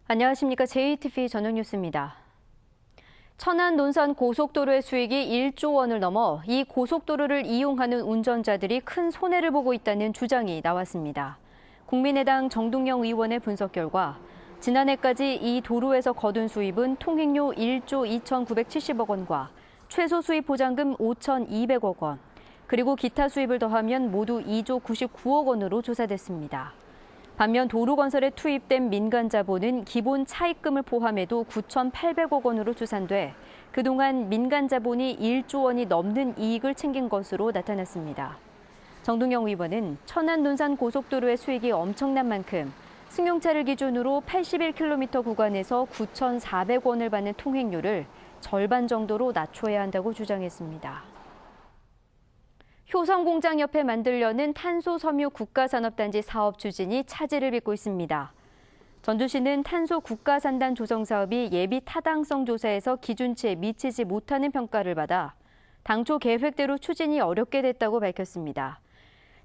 안녕하십니까. JTV 저녁 뉴스입니다. 천안 논산 고속도로의 수익이 1조 원을 넘어 이 고속도로를 이용하는 운전자들이 큰 손해를 보고 있다는 주장이 나왔습니다. 국민의당 정동영 의원의 분석 결과 지난해까지 이 도로에서 거둔 수입은 통행료 1조 2,970억 원과 최소 수입 보장금 5,200억 원, 그리고 기타 수입을 더하면 모두 2조 99억 원으로 조사됐습니다. 반면 도로건설에 투입된 민간 자본은 기본 차입금을 포함해도 9,800억 원으로 추산돼 그동안 민간 자본이 1조 원이 넘는 이익을 챙긴 것으로 나타났습니다. 정동영 의원은 천안 논산 고속도로의 수익이 엄청난 만큼 승용차를 기준으로 81km 구간에서 9,400원을 받는 통행료를 절반 정도로 낮춰야 한다고 주장했습니다. 효성공장옆에 만들려는 탄소섬유 국가산업단지 사업 추진이 차질을 빚고 있습니다. 전주시는 탄소 국가산단 조성 사업이 예비 타당성 조사에서 기준치에 미치지 못하는 평가를 받아 당초 계획대로 추진이 어렵게 됐다고 밝혔습니다.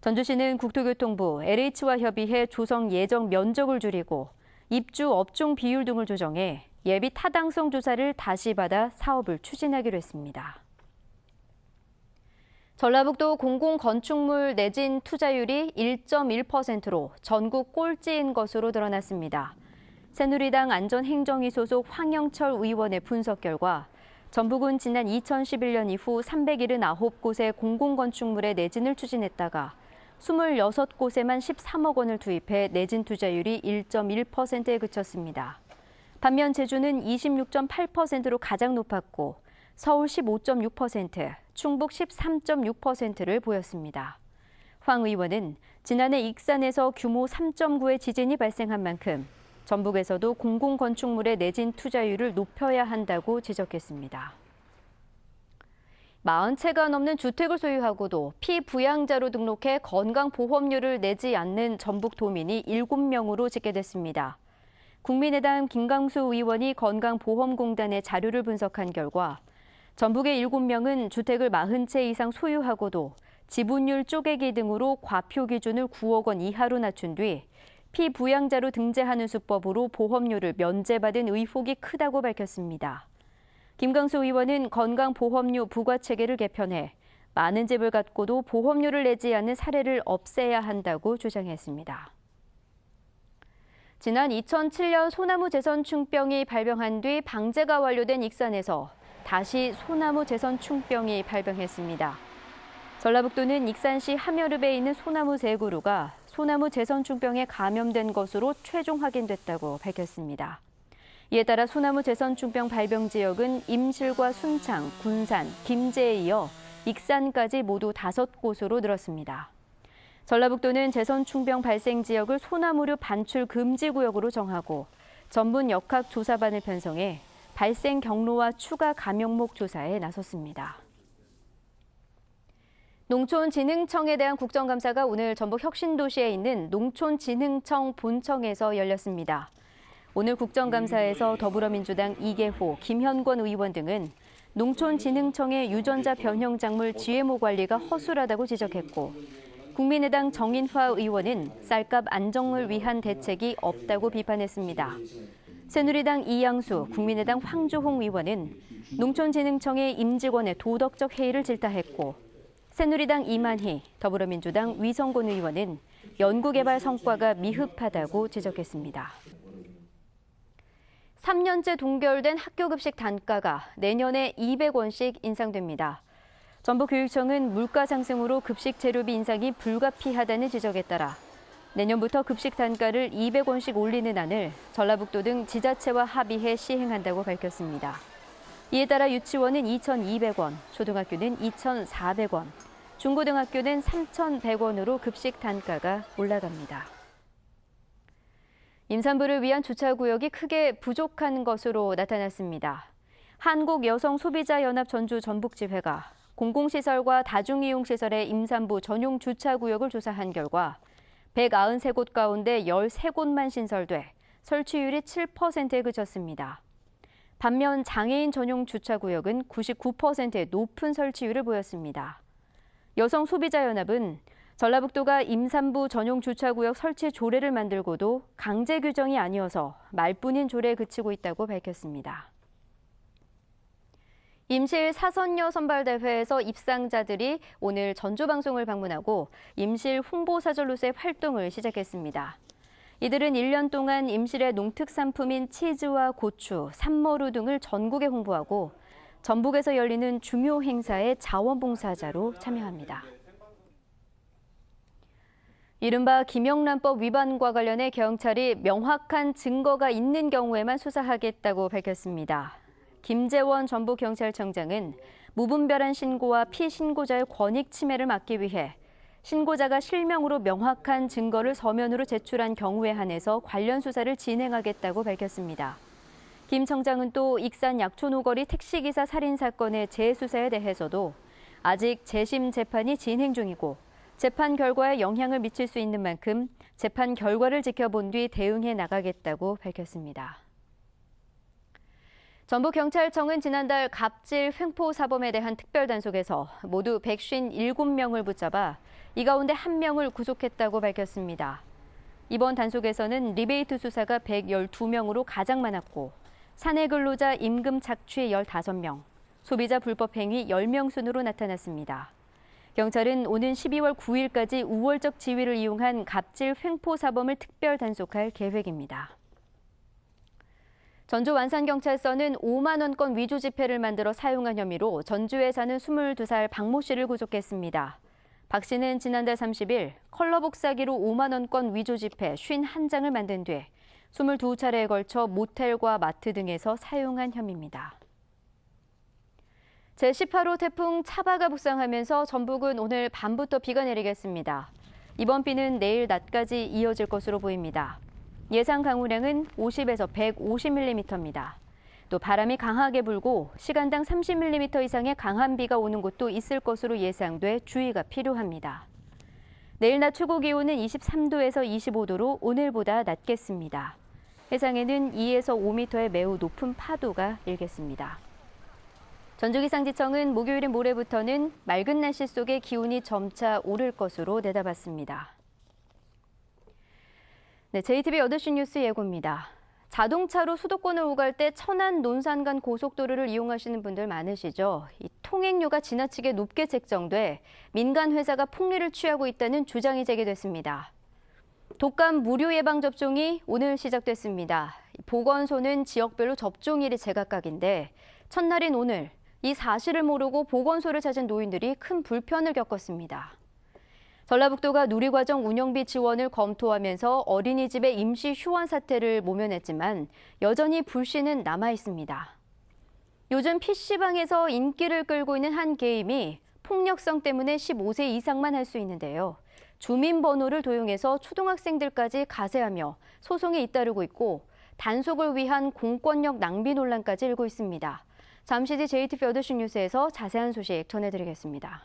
전주시는 국토교통부, LH와 협의해 조성 예정 면적을 줄이고 입주 업종 비율 등을 조정해 예비 타당성 조사를 다시 받아 사업을 추진하기로 했습니다. 전라북도 공공건축물 내진 투자율이 1.1%로 전국 꼴찌인 것으로 드러났습니다. 새누리당 안전행정위 소속 황영철 의원의 분석 결과 전북은 지난 2011년 이후 379곳의 공공건축물의 내진을 추진했다가 26곳에만 13억 원을 투입해 내진 투자율이 1.1%에 그쳤습니다. 반면 제주는 26.8%로 가장 높았고 서울 15.6%, 충북 13.6%를 보였습니다. 황 의원은 지난해 익산에서 규모 3.9의 지진이 발생한 만큼 전북에서도 공공건축물의 내진 투자율을 높여야 한다고 지적했습니다. 40채가 넘는 주택을 소유하고도 피부양자로 등록해 건강보험료를 내지 않는 전북도민이 7명으로 집계됐습니다. 국민의당 김강수 의원이 건강보험공단의 자료를 분석한 결과 전북의 7명은 주택을 40채 이상 소유하고도 지분율 쪼개기 등으로 과표 기준을 9억 원 이하로 낮춘 뒤 피부양자로 등재하는 수법으로 보험료를 면제받은 의혹이 크다고 밝혔습니다. 김강수 의원은 건강보험료 부과체계를 개편해 많은 집을 갖고도 보험료를 내지 않는 사례를 없애야 한다고 주장했습니다. 지난 2007년 소나무 재선 충병이 발병한 뒤 방제가 완료된 익산에서 다시 소나무 재선 충병이 발병했습니다. 전라북도는 익산시 함여릅에 있는 소나무 3그루가 소나무 재선 충병에 감염된 것으로 최종 확인됐다고 밝혔습니다. 이에 따라 소나무 재선 충병 발병 지역은 임실과 순창, 군산, 김제에 이어 익산까지 모두 5곳으로 늘었습니다. 전라북도는 재선 충병 발생 지역을 소나무류 반출 금지 구역으로 정하고 전문 역학 조사반을 편성해 발생 경로와 추가 감염목 조사에 나섰습니다. 농촌진흥청에 대한 국정감사가 오늘 전북 혁신도시에 있는 농촌진흥청 본청에서 열렸습니다. 오늘 국정감사에서 더불어민주당 이계호, 김현권 의원 등은 농촌진흥청의 유전자 변형 작물 GMO 관리가 허술하다고 지적했고 국민의당 정인화 의원은 쌀값 안정을 위한 대책이 없다고 비판했습니다. 새누리당 이양수, 국민의당 황주홍 의원은 농촌진흥청의 임직원의 도덕적 해이를 질타했고 새누리당 이만희, 더불어민주당 위성곤 의원은 연구개발 성과가 미흡하다고 지적했습니다. 3년째 동결된 학교급식 단가가 내년에 200원씩 인상됩니다. 전북교육청은 물가 상승으로 급식 재료비 인상이 불가피하다는 지적에 따라 내년부터 급식 단가를 200원씩 올리는 안을 전라북도 등 지자체와 합의해 시행한다고 밝혔습니다. 이에 따라 유치원은 2,200원, 초등학교는 2,400원, 중고등학교는 3,100원으로 급식 단가가 올라갑니다. 임산부를 위한 주차구역이 크게 부족한 것으로 나타났습니다. 한국여성소비자연합 전주 전북지회가 공공시설과 다중이용시설의 임산부 전용 주차구역을 조사한 결과 193곳 가운데 13곳만 신설돼 설치율이 7%에 그쳤습니다. 반면 장애인 전용 주차구역은 99%의 높은 설치율을 보였습니다. 여성소비자연합은 전라북도가 임산부 전용 주차구역 설치 조례를 만들고도 강제 규정이 아니어서 말뿐인 조례에 그치고 있다고 밝혔습니다. 임실 사선녀 선발대회에서 입상자들이 오늘 전주방송을 방문하고 임실 홍보사절로서의 활동을 시작했습니다. 이들은 1년 동안 임실의 농특산품인 치즈와 고추, 산머루 등을 전국에 홍보하고 전북에서 열리는 중요 행사에 자원봉사자로 참여합니다. 이른바 김영란법 위반과 관련해 경찰이 명확한 증거가 있는 경우에만 수사하겠다고 밝혔습니다. 김재원 전북경찰청장은 무분별한 신고와 피신고자의 권익 침해를 막기 위해 신고자가 실명으로 명확한 증거를 서면으로 제출한 경우에 한해서 관련 수사를 진행하겠다고 밝혔습니다. 김 청장은 또 익산 약촌 오거리 택시기사 살인 사건의 재수사에 대해서도 아직 재심 재판이 진행 중이고 재판 결과에 영향을 미칠 수 있는 만큼 재판 결과를 지켜본 뒤 대응해 나가겠다고 밝혔습니다. 전북경찰청은 지난달 갑질 횡포 사범에 대한 특별 단속에서 모두 157명을 붙잡아 이 가운데 1명을 구속했다고 밝혔습니다. 이번 단속에서는 리베이트 수사가 112명으로 가장 많았고 사내 근로자 임금 착취 15명, 소비자 불법 행위 10명 순으로 나타났습니다. 경찰은 오는 12월 9일까지 우월적 지위를 이용한 갑질 횡포 사범을 특별 단속할 계획입니다. 전주 완산경찰서는 5만 원권 위조 지폐를 만들어 사용한 혐의로 전주에 사는 22살 박모 씨를 구속했습니다. 박 씨는 지난달 30일 컬러 복사기로 5만 원권 위조 지폐 51장을 만든 뒤 22차례에 걸쳐 모텔과 마트 등에서 사용한 혐의입니다. 제18호 태풍 차바가 북상하면서 전북은 오늘 밤부터 비가 내리겠습니다. 이번 비는 내일 낮까지 이어질 것으로 보입니다. 예상 강우량은 50에서 150mm입니다. 또 바람이 강하게 불고 시간당 30mm 이상의 강한 비가 오는 곳도 있을 것으로 예상돼 주의가 필요합니다. 내일 낮 최고 기온은 23도에서 25도로 오늘보다 낮겠습니다. 해상에는 2에서 5m의 매우 높은 파도가 일겠습니다. 전주기상지청은 목요일인 모레부터는 맑은 날씨 속에 기온이 점차 오를 것으로 내다봤습니다. 네, JTBC 8시 뉴스 예고입니다. 자동차로 수도권을 오갈 때 천안 논산 간 고속도로를 이용하시는 분들 많으시죠? 이 통행료가 지나치게 높게 책정돼 민간 회사가 폭리를 취하고 있다는 주장이 제기됐습니다. 독감 무료 예방 접종이 오늘 시작됐습니다. 보건소는 지역별로 접종일이 제각각인데 첫날인 오늘 이 사실을 모르고 보건소를 찾은 노인들이 큰 불편을 겪었습니다. 전라북도가 누리과정 운영비 지원을 검토하면서 어린이집의 임시 휴원 사태를 모면했지만 여전히 불씨는 남아 있습니다. 요즘 PC방에서 인기를 끌고 있는 한 게임이 폭력성 때문에 15세 이상만 할 수 있는데요. 주민번호를 도용해서 초등학생들까지 가세하며 소송에 잇따르고 있고 단속을 위한 공권력 낭비 논란까지 일고 있습니다. 잠시 뒤 JTBC 8시 뉴스에서 자세한 소식 전해드리겠습니다.